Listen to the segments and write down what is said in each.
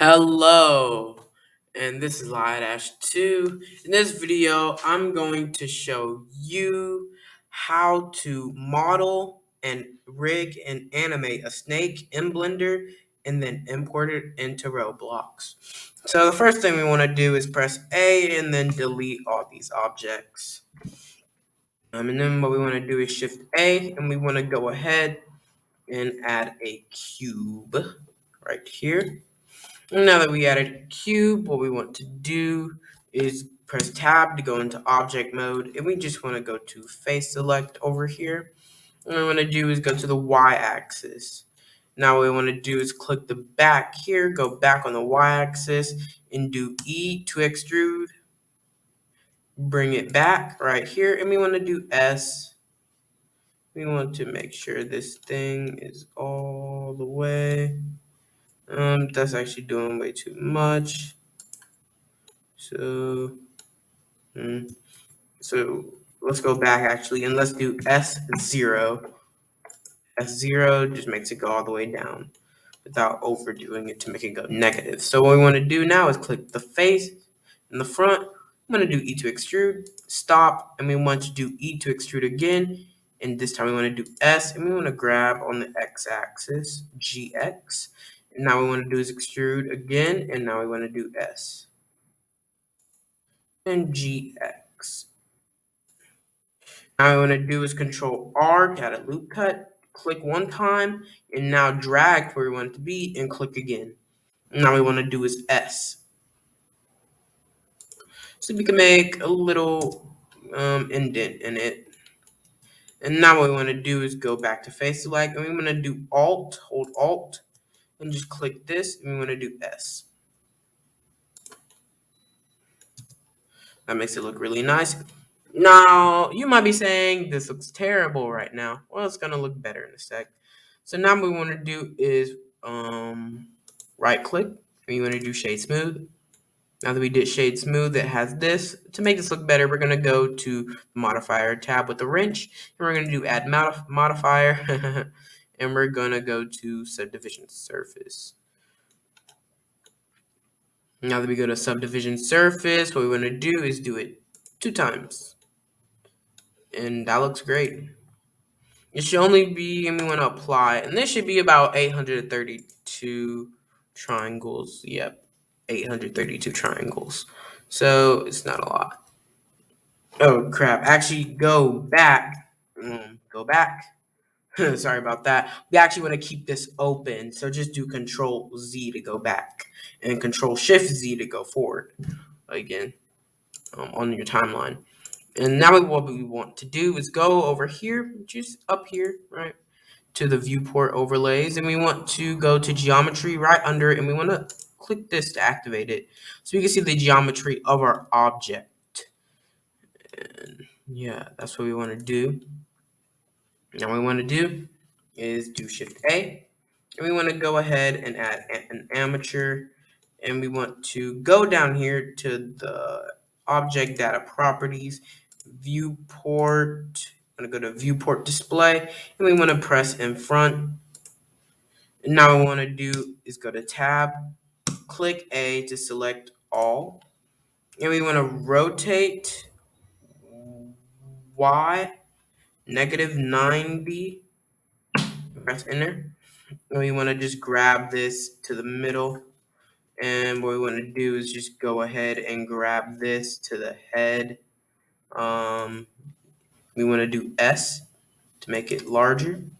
Hello, and this is Dash 2. In this video, I'm going to show you how to model and rig and animate a snake in Blender and then import it into Roblox. So the first thing we want to do is press A and then delete all these objects. And then what we want to do is Shift A and we want to go ahead and add a cube right here. Now that we added a cube, what we want to do is press tab to go into object mode, and we just want to go to face select over here. And what we want to do is go to the y-axis. Now what we want to do is click the back here, go back on the y-axis, and do E to extrude. Bring it back right here, and we want to do S. We want to make sure this thing is all the way. That's actually doing way too much. So let's go back actually, and let's do S0. S0 just makes it go all the way down without overdoing it to make it go negative. So what we want to do now is click the face in the front. I'm going to do E to extrude, stop, and we want to do E to extrude again. And this time we want to do S, and we want to grab on the x-axis, GX. And now we want to do is extrude again, and now we want to do S and GX. Now what I want to do is Control R to add a loop cut, click one time, and now drag to where we want it to be and click again. Now we want to do is S. So we can make a little indent in it. And now what we want to do is go back to face select, and we want to do Alt, hold Alt, and just click this, and we want to do S. That makes it look really nice. Now, you might be saying, this looks terrible right now. Well, it's going to look better in a sec. So now what we want to do is right click, and we want to do shade smooth. Now that we did shade smooth, it has this. To make this look better, we're going to go to the modifier tab with the wrench, and we're going to do add modifier, and we're going to go to subdivision surface. Now that we go to subdivision surface, what we want to do is do it 2 times. And that looks great. It should only be, and we want to apply, and this should be about 832 triangles. Yep, 832 triangles. So it's not a lot. Oh crap! Actually, go back. Go back. Sorry about that. We actually want to keep this open, so just do Control Z to go back, and Control Shift Z to go forward again on your timeline. And now what we want to do is go over here, just up here, right, to the viewport overlays, and we want to go to geometry right under it, and we want to click this to activate it so we can see the geometry of our object. And yeah, that's what we want to do. Now what we want to do is do Shift A, and we want to go ahead and add an amateur, and we want to go down here to the object data properties, viewport. I'm going to go to viewport display, and we want to press in front. And now what we want to do is go to tab, click A to select all, and we want to rotate Y -90, press enter, and we want to just grab this to the middle, and what we want to do is just go ahead and grab this to the head. We want to do S to make it larger. I'm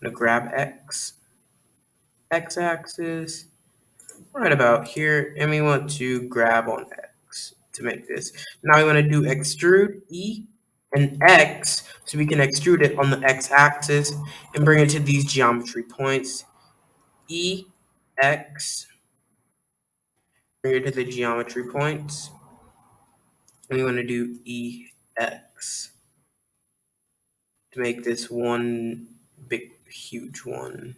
going to grab X-axis, right about here, and we want to grab on X to make this. Now we want to do extrude E and X, so we can extrude it on the X-axis and bring it to these geometry points. E, X, bring it to the geometry points, and we want to do E, X to make this one big, huge one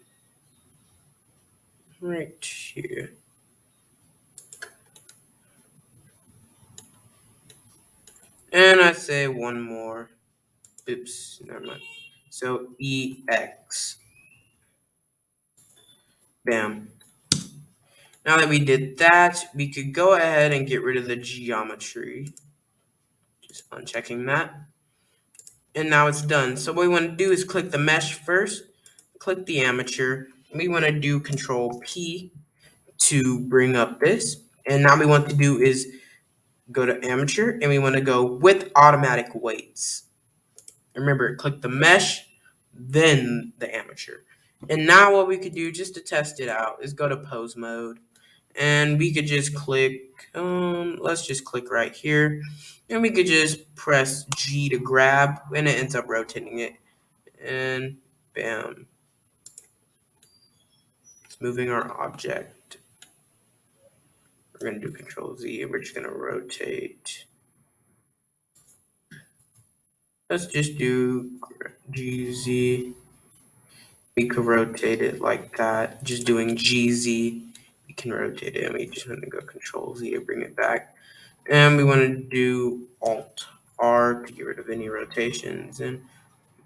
right here. And I say one more. Oops, never mind. So EX. Bam. Now that we did that, we could go ahead and get rid of the geometry. Just unchecking that. And now it's done. So what we want to do is click the mesh first, click the armature. We want to do Control P to bring up this. And now we want to do is go to armature and we want to go with automatic weights. Remember, click the mesh, then the armature. And now what we could do just to test it out is go to pose mode. And we could just click, let's just click right here. And we could just press G to grab and it ends up rotating it. And bam. It's moving our object. We're going to do Control Z and we're just going to rotate. Let's just do GZ. We could rotate it like that. Just doing GZ, we can rotate it. And we just want to go Control Z to bring it back. And we want to do Alt R to get rid of any rotations. And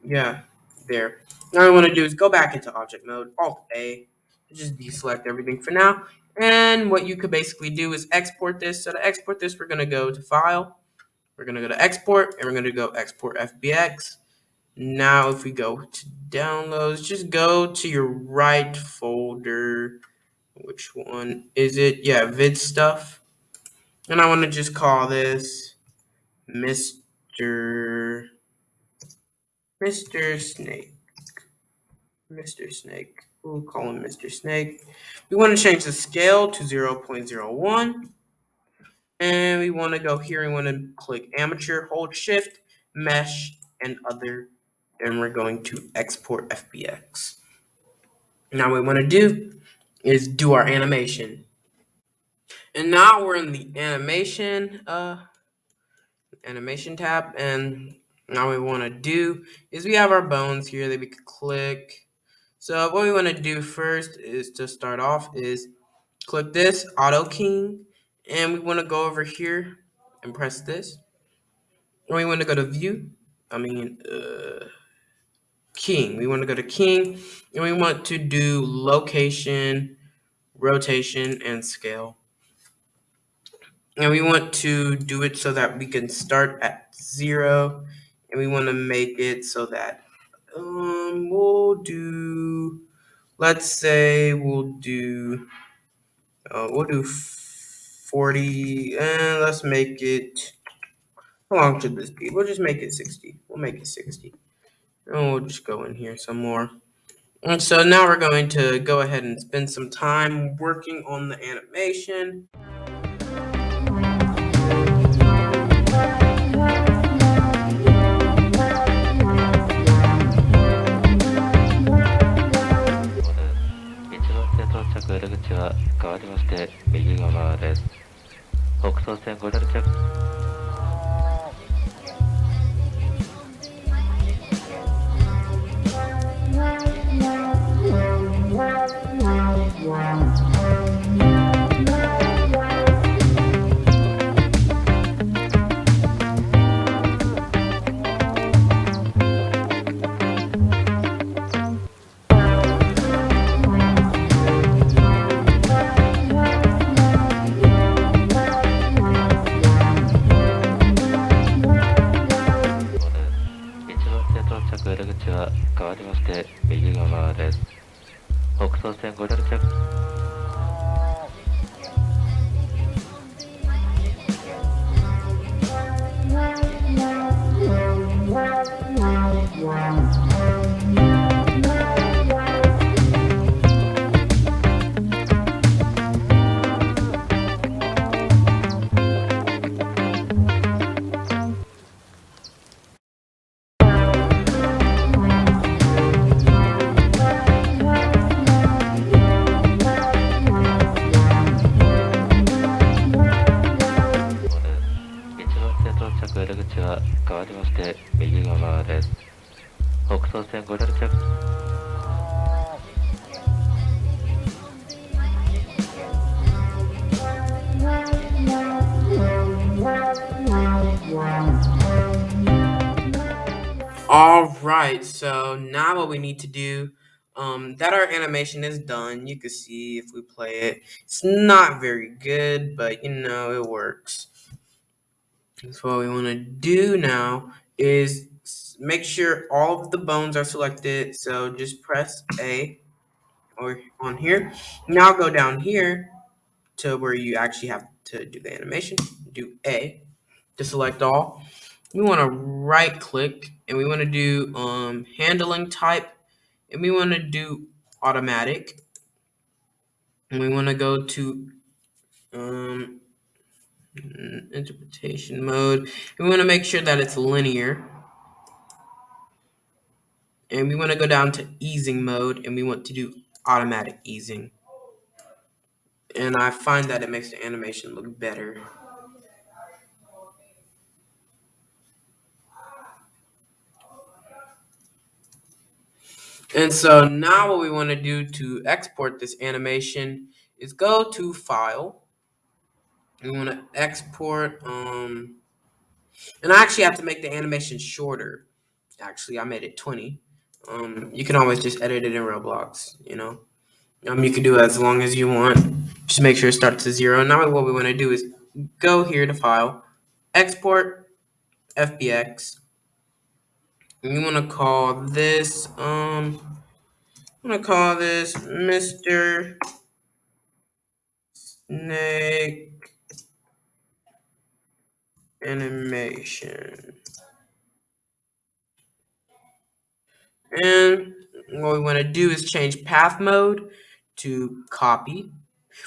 yeah, there. Now what I want to do is go back into object mode, Alt A, just deselect everything for now. And what you could basically do is export this. So to export this, we're going to go to File. We're going to go to Export, and we're going to go Export FBX. Now, if we go to Downloads, just go to your right folder. Which one is it? Yeah, vid stuff. And I want to just call this Mr. Snake. Mr. Snake. We'll call him Mr. Snake. We want to change the scale to 0.01. And we want to go here and want to click Armature, hold Shift, Mesh, and Other. And we're going to export FBX. Now what we want to do is do our animation. And now we're in the animation tab, and now what we want to do is we have our bones here that we could click. So what we want to do first is to start off is click this auto king, and we want to go over here and press this. And we want to go to view. King. We want to go to king, and we want to do location, rotation, and scale. And we want to do it so that we can start at 0, and we want to make it so that we'll do, let's say we'll do 40, and let's make it, how long should this be? We'll just make it 60. We'll make it 60. And we'll just go in here some more. And so now we're going to go ahead and spend some time working on the animation. All right, so now what we need to do that our animation is done. You can see if we play it, it's not very good, but it works. So what we want to do now is make sure all of the bones are selected. So just press A or on here. Now go down here to where you actually have to do the animation. Do A to select all. We want to right click and we want to do handling type, and we want to do automatic, and we want to go to um, interpretation mode. We want to make sure that it's linear, and we want to go down to easing mode, and we want to do automatic easing. And I find that it makes the animation look better. And so now what we want to do to export this animation is go to File. We want to export, and I actually have to make the animation shorter. Actually, I made it 20. You can always just edit it in Roblox. You can do it as long as you want. Just make sure it starts to 0. Now what we want to do is go here to File, Export FBX. And you want to call this Mr. Snake Animation. And what we want to do is change path mode to copy.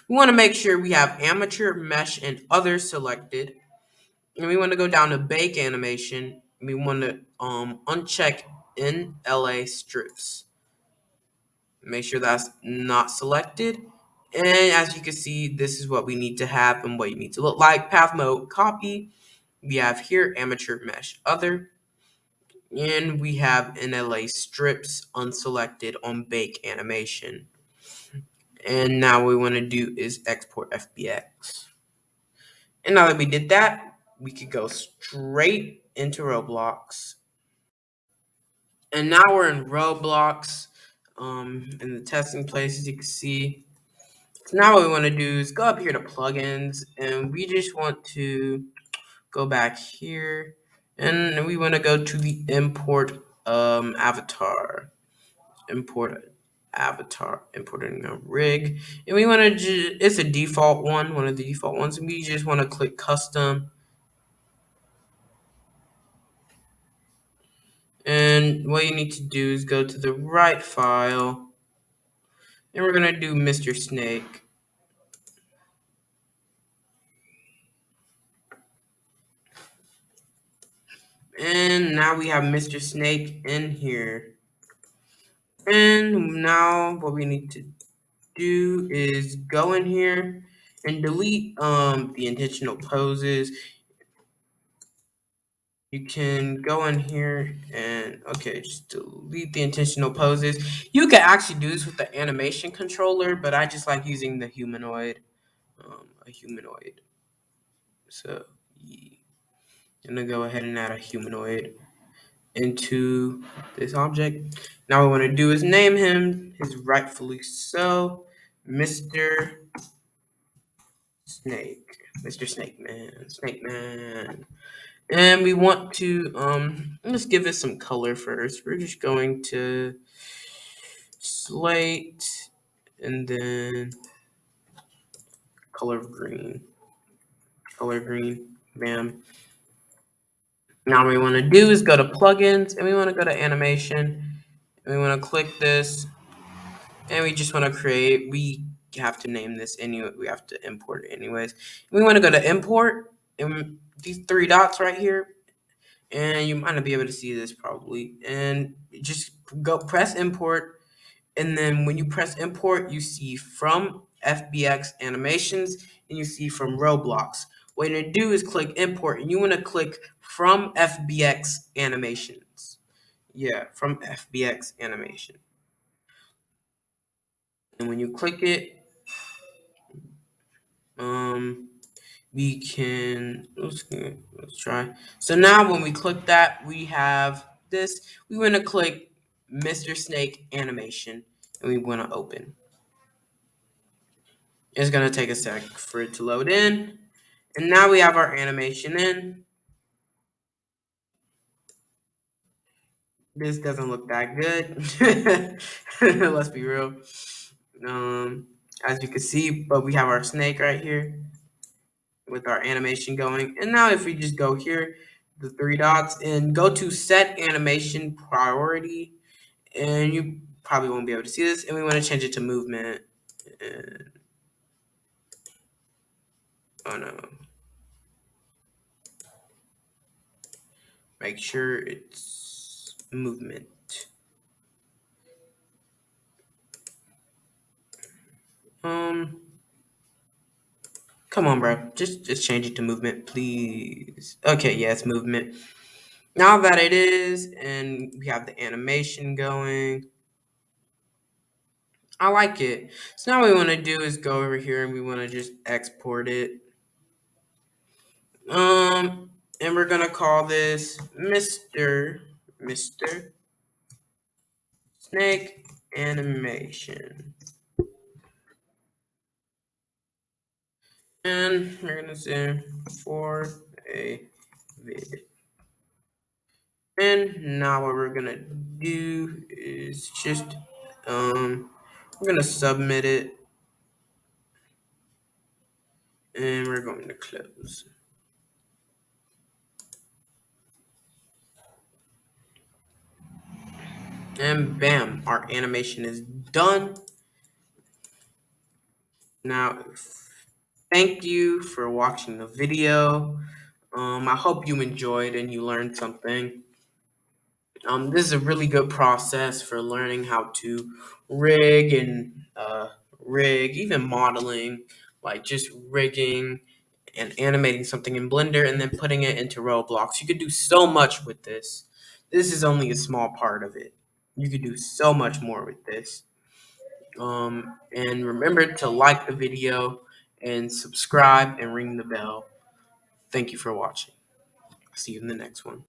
We want to make sure we have amateur, mesh, and others selected. And we want to go down to bake animation. We want to uncheck NLA strips. Make sure that's not selected. And as you can see, this is what we need to have and what you need to look like. Path mode, copy. We have here amateur, mesh, other. And we have NLA strips unselected on bake animation. And now what we want to do is export FBX. And now that we did that, we could go straight into Roblox. And now we're in Roblox, in the testing place, as you can see. So now what we want to do is go up here to plugins, and we just want to go back here, and we want to go to the import avatar. Import avatar, importing a rig, and we want to it's a default one of the default ones, and we just want to click custom, and what you need to do is go to the right file, and we're going to do Mr. Snake. And now we have Mr. Snake in here, and now what we need to do is go in here and delete the intentional poses. You can go in here and just delete the intentional poses. You can actually do this with the animation controller, but I just like using the humanoid, a humanoid. So yeah, I'm gonna go ahead and add a humanoid into this object. Now what we want to do is name him, his rightfully so, Mr. Snake. Mr. Snake Man. And we want to let's give it some color first. We're just going to slate and then color of green. Color green. Bam. Now what we want to do is go to plugins, and we want to go to animation, and we want to click this, and we just want to create. We have to name this anyway. We have to import it anyways. We want to go to import, and these 3 dots right here, and you might not be able to see this probably, and just go press import, and then when you press import, you see from FBX animations, and you see from Roblox. What you're gonna do is click import, and you want to click from FBX animations. Yeah, from FBX animation. And when you click it, we can let's try. So now when we click that, we have this. We want to click Mr. Snake animation, and we want to open. It's going to take a sec for it to load in. And now we have our animation in. This doesn't look that good. Let's be real. As you can see, but we have our snake right here with our animation going. And now if we just go here, the three dots, and go to set animation priority, and you probably won't be able to see this, and we want to change it to movement. And, oh no. Make sure it's movement. Come on, bro. Just change it to movement, please. Okay, yeah, it's movement. Now that it is, and we have the animation going, I like it. So now what we want to do is go over here and we want to just export it. And we're gonna call this Mr. Snake Animation. And we're gonna say for a vid. And now what we're gonna do is just we're gonna submit it, and we're going to close. And bam, our animation is done. Now, thank you for watching the video. I hope you enjoyed and you learned something. This is a really good process for learning how to rig and even modeling, like just rigging and animating something in Blender and then putting it into Roblox. You could do so much with this. This is only a small part of it. You could do so much more with this. And remember to like the video and subscribe and ring the bell. Thank you for watching. See you in the next one.